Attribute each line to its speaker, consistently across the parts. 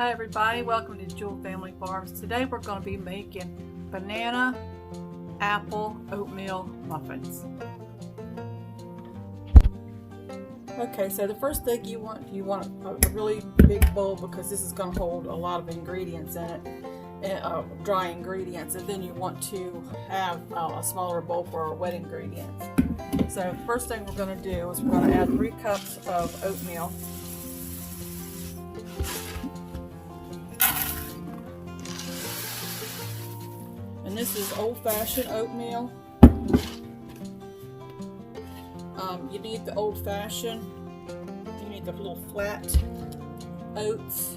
Speaker 1: Hi everybody, welcome to Jewel Family Farms. Today we're going to be making banana apple oatmeal muffins. Okay, so the first thing you want a really big bowl, because this is going to hold a lot of ingredients in it, and, dry ingredients, and then you want to have a smaller bowl for our wet ingredients. So the first thing we're going to do is we're going to add 3 cups of oatmeal. And this is old-fashioned oatmeal. You need the old-fashioned. You need the little flat oats,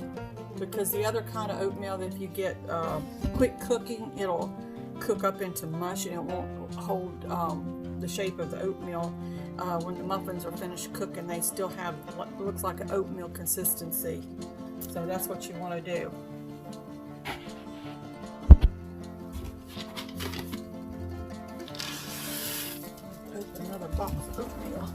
Speaker 1: because the other kind of oatmeal, if you get quick cooking, it'll cook up into mush and it won't hold the shape of the oatmeal. When the muffins are finished cooking, they still have what looks like an oatmeal consistency. So that's what you want to do. Open another box of oatmeal.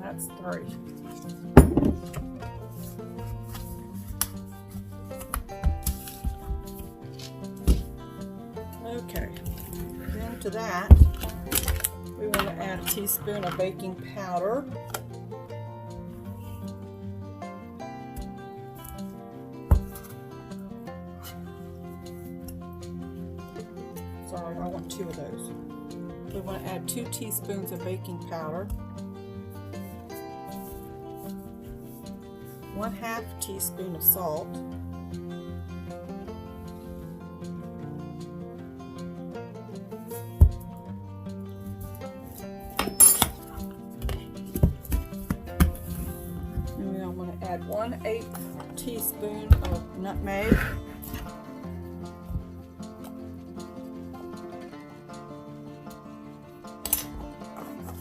Speaker 1: That's 3. Okay, then to that, we want to add a teaspoon of baking powder. Sorry, I want 2 of those. We want to add 2 teaspoons of baking powder. 1/2 teaspoon of salt. And then I'm going to add 1/8 teaspoon of nutmeg.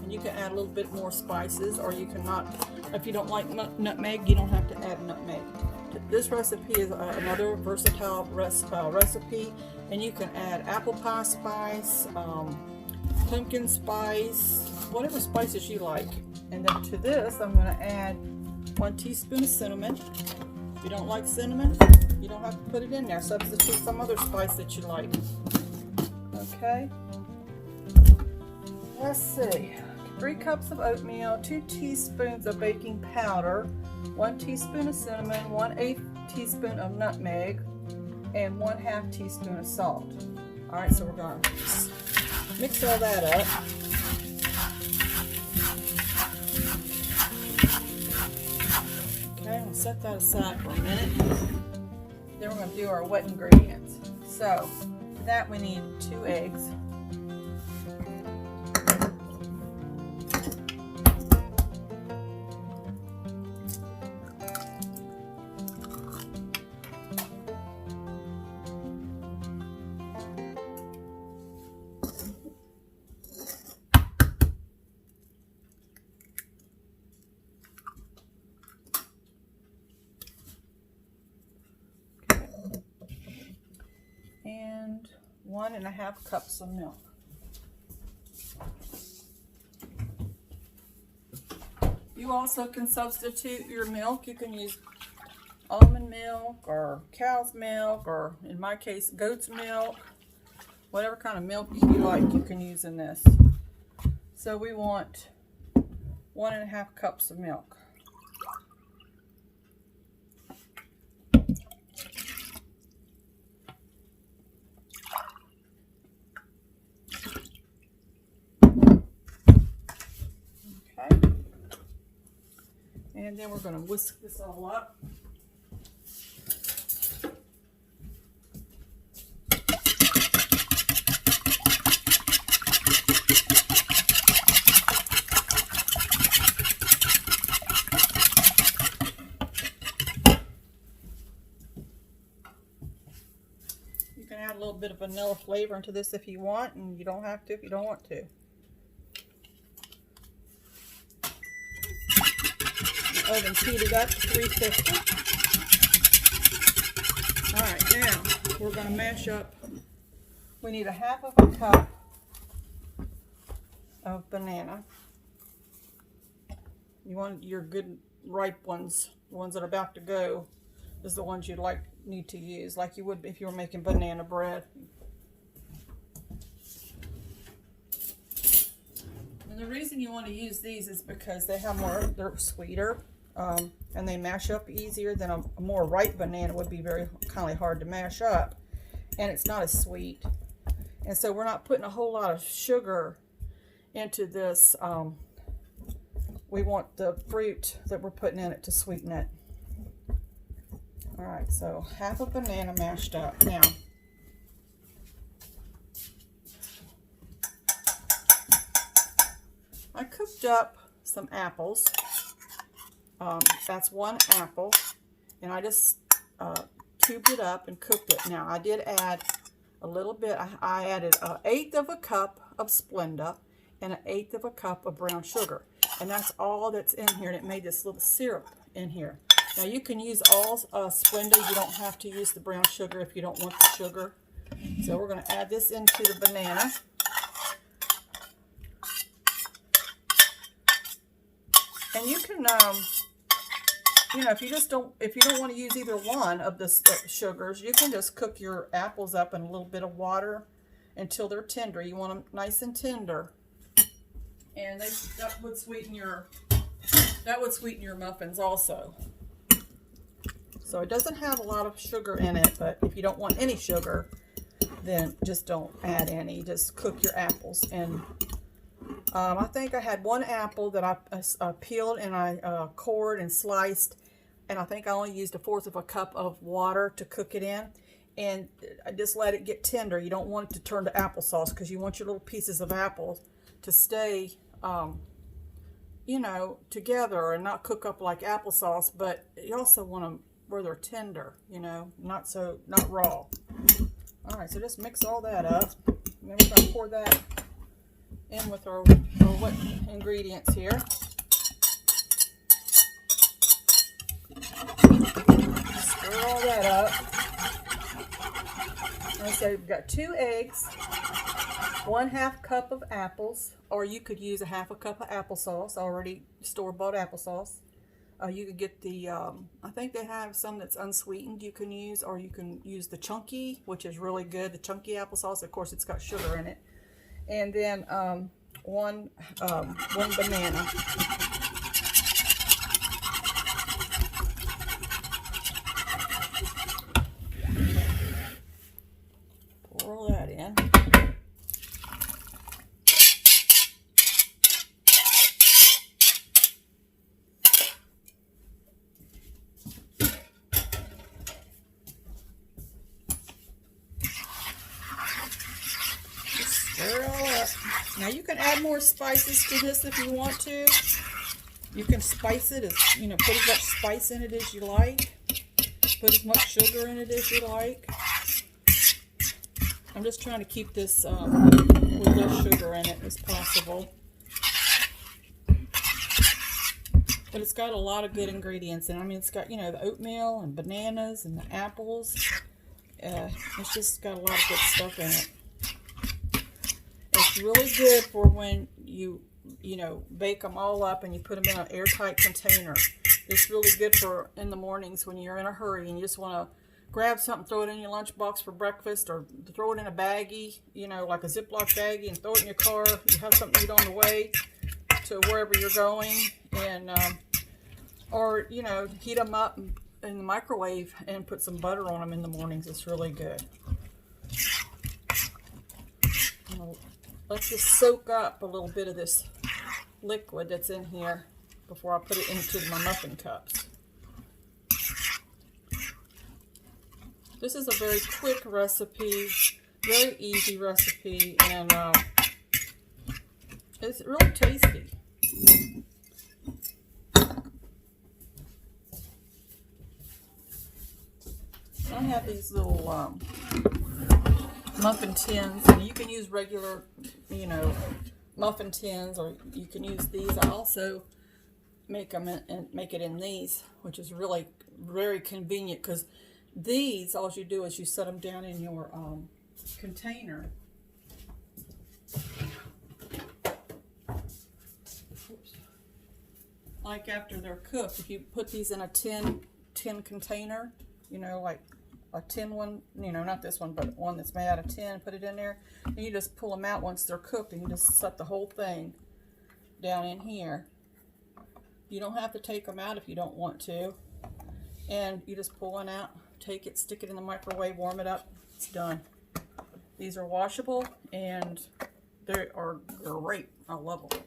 Speaker 1: And you can add a little bit more spices, or you cannot. If you don't like nutmeg, you don't have to add nutmeg. This recipe is another versatile recipe, and you can add apple pie spice, pumpkin spice, whatever spices you like. And then to this, I'm going to add 1 teaspoon of cinnamon. If you don't like cinnamon, you don't have to put it in there. Substitute some other spice that you like. Okay. Let's see. 3 cups of oatmeal, 2 teaspoons of baking powder, 1 teaspoon of cinnamon, 1/8 teaspoon of nutmeg, and 1/2 teaspoon of salt. Alright, so we're going to mix all that up. Okay, we'll set that aside for a minute. Then we're going to do our wet ingredients. So, for that we need 2 eggs. And 1.5 cups of milk. You also can substitute your milk. You can use almond milk or cow's milk, or in my case, goat's milk. Whatever kind of milk you like, you can use in this. So we want 1.5 cups of milk. And then we're going to whisk this all up. You can add a little bit of vanilla flavor into this if you want, and you don't have to if you don't want to. Oven's heated up to 350. All right, now we're going to mash up. We need a half of a cup of banana. You want your good ripe ones, the ones that are about to go, is the ones you'd need to use, like you would if you were making banana bread. And the reason you want to use these is because they're sweeter, and they mash up easier than a more ripe banana would be very kind of hard to mash up, and it's not as sweet. And so we're not putting a whole lot of sugar into this. We want the fruit that we're putting in it to sweeten it. All right, so half a banana mashed up. Now, I cooked up some apples. That's one apple, and I just cubed it up and cooked it. Now, I did add a little bit. I added 1/8 of a cup of Splenda and 1/8 of a cup of brown sugar. And that's all that's in here, and it made this little syrup in here. Now you can use all Splenda. You don't have to use the brown sugar if you don't want the sugar. So we're going to add this into the banana. And you can, you know, if you don't want to use either one of the sugars, you can just cook your apples up in a little bit of water until they're tender. You want them nice and tender. And that would sweeten your muffins also. So it doesn't have a lot of sugar in it, but if you don't want any sugar, then just don't add any. Just cook your apples. And I think I had one apple that I peeled and I cored and sliced, and I think I only used 1/4 of a cup of water to cook it in. And I just let it get tender. You don't want it to turn to applesauce because you want your little pieces of apple to stay, you know, together and not cook up like applesauce, but you also want them where they're tender, you know, not raw. All right, so just mix all that up. And then we're going to pour that in with our wet ingredients here. Stir all that up. And so we've got 2 eggs, 1/2 cup of apples, or you could use 1/2 cup of applesauce, already store-bought applesauce. You could get the, I think they have some that's unsweetened you can use, or you can use the chunky, which is really good, the chunky applesauce. Of course, it's got sugar in it. And then one banana. Pour all that in. Stir it all up. Now you can add more spices to this if you want to. You can spice it, as you know, put as much spice in it as you like. Put as much sugar in it as you like. I'm just trying to keep this with less sugar in it as possible. But it's got a lot of good ingredients in it. I mean, it's got, you know, the oatmeal and bananas and the apples. It's just got a lot of good stuff in it. It's really good for when you know, bake them all up and you put them in an airtight container. It's really good for in the mornings when you're in a hurry and you just want to grab something, throw it in your lunchbox for breakfast, or throw it in a baggie, you know, like a Ziploc baggie, and throw it in your car. You have something to eat on the way to wherever you're going, and or, you know, heat them up in the microwave and put some butter on them in the mornings. It's really good. Let's just soak up a little bit of this liquid that's in here before I put it into my muffin cups. This is a very quick recipe, very easy recipe, and it's really tasty. I have these little muffin tins, and you can use regular, you know, muffin tins, or you can use these. I also make them and make it in these, which is really very convenient because These, all you do is you set them down in your container. Oops. Like after they're cooked, if you put these in a tin container, you know, like a tin one, you know, not this one, but one that's made out of tin, put it in there, and you just pull them out once they're cooked, and you just set the whole thing down in here. You don't have to take them out if you don't want to, and you just pull one out, take it, stick it in the microwave, warm it up, it's done. These are washable, and they are great. I love them.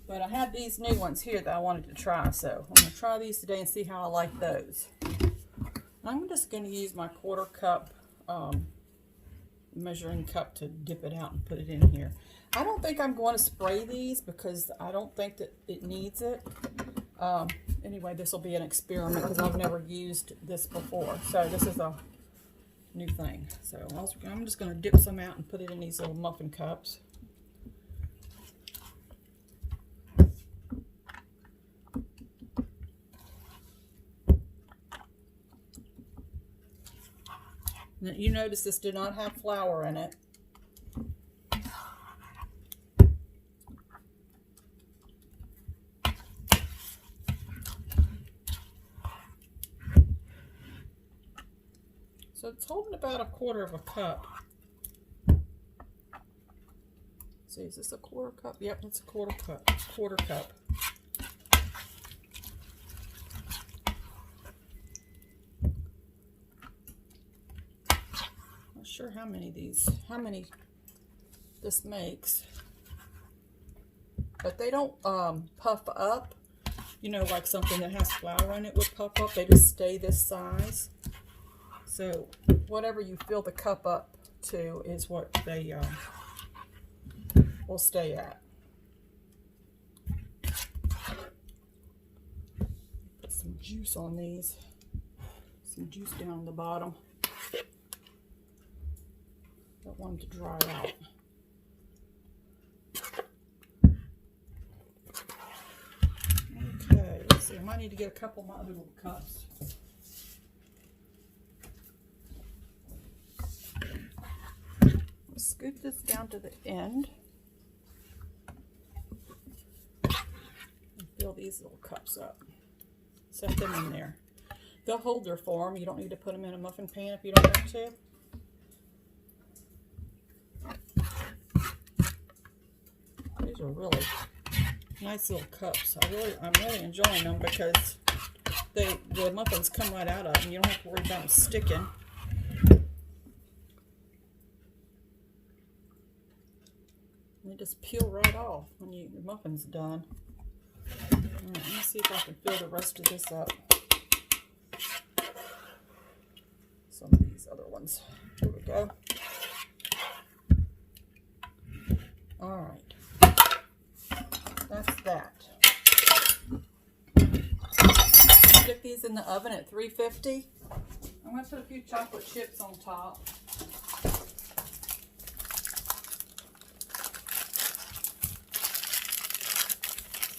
Speaker 1: But I have these new ones here that I wanted to try, so I'm going to try these today and see how I like those. I'm just going to use my 1/4 cup measuring cup to dip it out and put it in here. I don't think I'm going to spray these because I don't think that it needs it. Anyway, this will be an experiment because I've never used this before. So this is a new thing. So I'm just going to dip some out and put it in these little muffin cups. Now, you notice this did not have flour in it. So it's holding about 1/4 cup. See, is this a 1/4 cup? Yep, it's a 1/4 cup. 1/4 cup. Not sure how many this makes, but they don't puff up. You know, like something that has flour in it would puff up. They just stay this size. So whatever you fill the cup up to is what they will stay at. Put some juice on these. Some juice down the bottom. Don't want them to dry out. Okay, let's see. I might need to get a couple of my other little cups. Scoop this down to the end and fill these little cups up. Set them in there. They'll hold their form. You don't need to put them in a muffin pan if you don't want to. These are really nice little cups. I'm really enjoying them because the muffins come right out of them. You don't have to worry about them sticking. They just peel right off when your muffin's done. All right, let me see if I can fill the rest of this up. Some of these other ones. Here we go. All right. That's that. Stick these in the oven at 350. I'm going to put a few chocolate chips on top.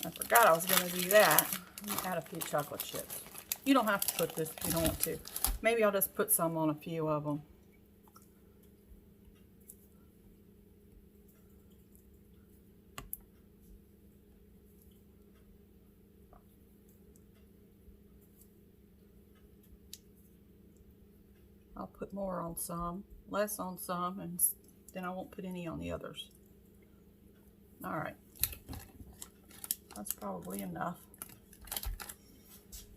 Speaker 1: I forgot I was going to do that. Let me add a few chocolate chips. You don't have to put this if you don't want to. Maybe I'll just put some on a few of them. I'll put more on some, less on some, and then I won't put any on the others. All right. That's probably enough.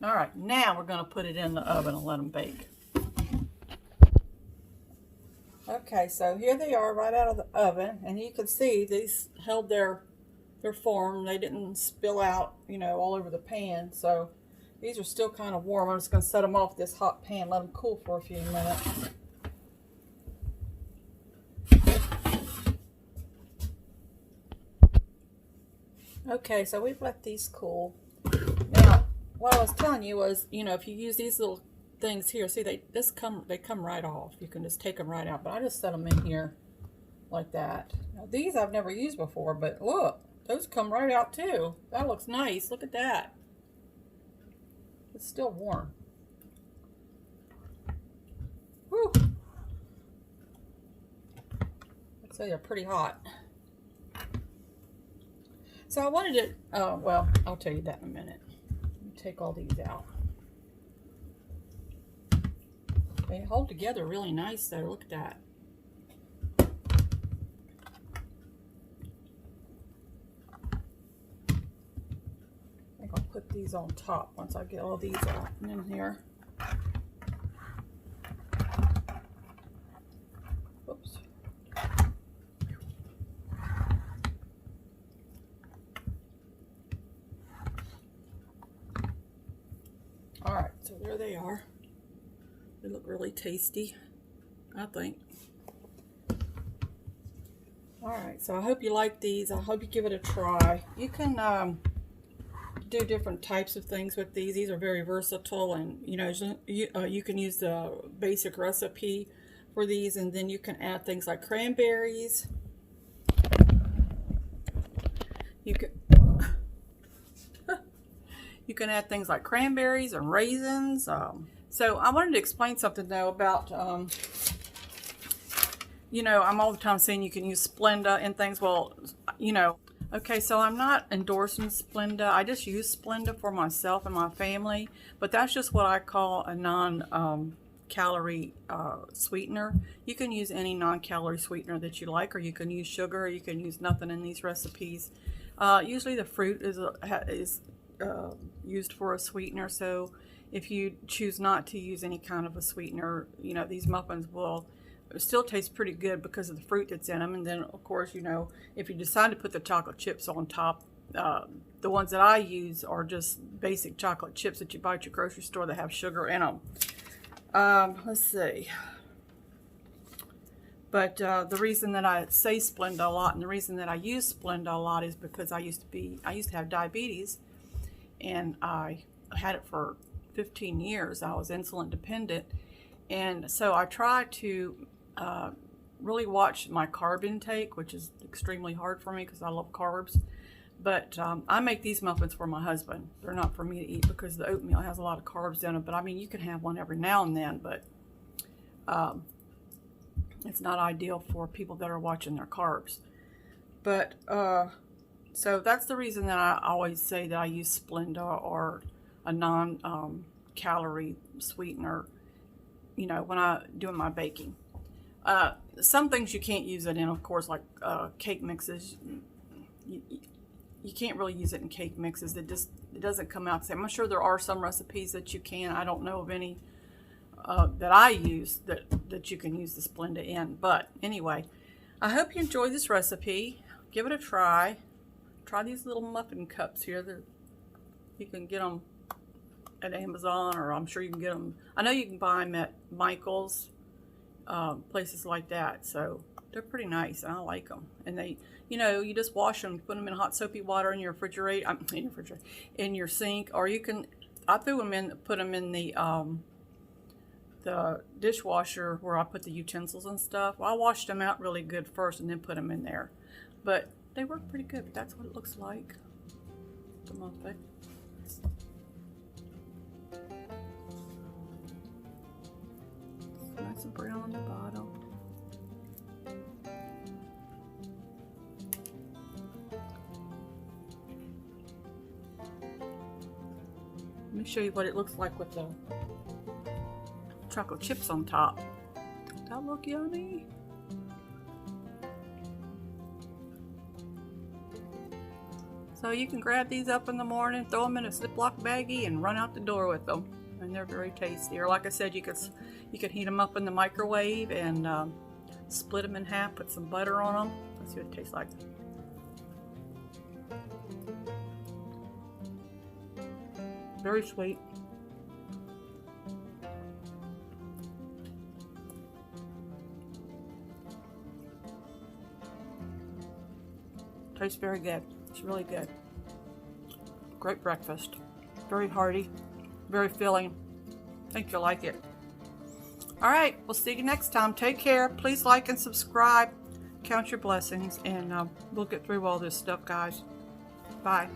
Speaker 1: All right, now we're going to put it in the oven and let them bake. Okay, so here they are right out of the oven, and you can see these held their form. They didn't spill out, you know, all over the pan. So these are still kind of warm. I'm just going to set them off this hot pan, let them cool for a few minutes. Okay, so we've let these cool. Now, what I was telling you was, you know, if you use these little things here, see, they come right off. You can just take them right out. But I just set them in here like that. Now, these I've never used before, but look, those come right out too. That looks nice. Look at that. It's still warm. Whew. I'd say they're pretty hot. So I wanted to, well, I'll tell you that in a minute. Let me take all these out. They hold together really nice though. Look at that. I think I'll put these on top once I get all these out and in here. Oops. All right, so there they are. They look really tasty, I think. All right, so I hope you like these. I hope you give it a try. You can do different types of things with these. These are very versatile, and you know, you can use the basic recipe for these, and then you can add things like cranberries. You can add things like cranberries and raisins. So I wanted to explain something though about, you know, I'm all the time saying you can use Splenda and things. Well, you know, okay, so I'm not endorsing Splenda. I just use Splenda for myself and my family, but that's just what I call a non-calorie sweetener. You can use any non-calorie sweetener that you like, or you can use sugar, or you can use nothing in these recipes. Usually the fruit is used for a sweetener, so if you choose not to use any kind of a sweetener, you know, these muffins will still taste pretty good because of the fruit that's in them. And then, of course, you know, if you decide to put the chocolate chips on top, the ones that I use are just basic chocolate chips that you buy at your grocery store that have sugar in them. Let's see. But the reason that I say Splenda a lot, and the reason that I use Splenda a lot, is because I used to have diabetes, and I had it for 15 years. I was insulin dependent, and so I try to really watch my carb intake, which is extremely hard for me because I love carbs. But I make these muffins for my husband. They're not for me to eat because the oatmeal has a lot of carbs in it. But I mean, you can have one every now and then, but it's not ideal for people that are watching their carbs. But so that's the reason that I always say that I use Splenda or a non-calorie sweetener, you know, when I'm doing my baking. Some things you can't use it in, of course, like cake mixes. You can't really use it in cake mixes. It doesn't come out the same. I'm sure there are some recipes that you can. I don't know of any that I use that you can use the Splenda in. But anyway, I hope you enjoy this recipe. Give it a try. Try these little muffin cups here. You can get them at Amazon, or I'm sure you can get them. I know you can buy them at Michael's, places like that. So they're pretty nice, and I like them. And they, you know, you just wash them, put them in hot soapy water in your refrigerator, in your sink, or you can. I put them in the dishwasher where I put the utensils and stuff. Well, I washed them out really good first, and then put them in there. But they work pretty good. But that's what it looks like. The muffin. Nice and brown on the bottom. Let me show you what it looks like with the chocolate chips on top. Does that look yummy? So you can grab these up in the morning, throw them in a Ziploc baggie, and run out the door with them. And they're very tasty. Or like I said, you could heat them up in the microwave and split them in half, put some butter on them. Let's see what it tastes like. Very sweet. Tastes very good. It's really good. Great breakfast. Very hearty. Very filling. I think you'll like it. All right, we'll see you next time. Take care. Please like and subscribe. Count your blessings, and we'll get through all this stuff, guys. Bye.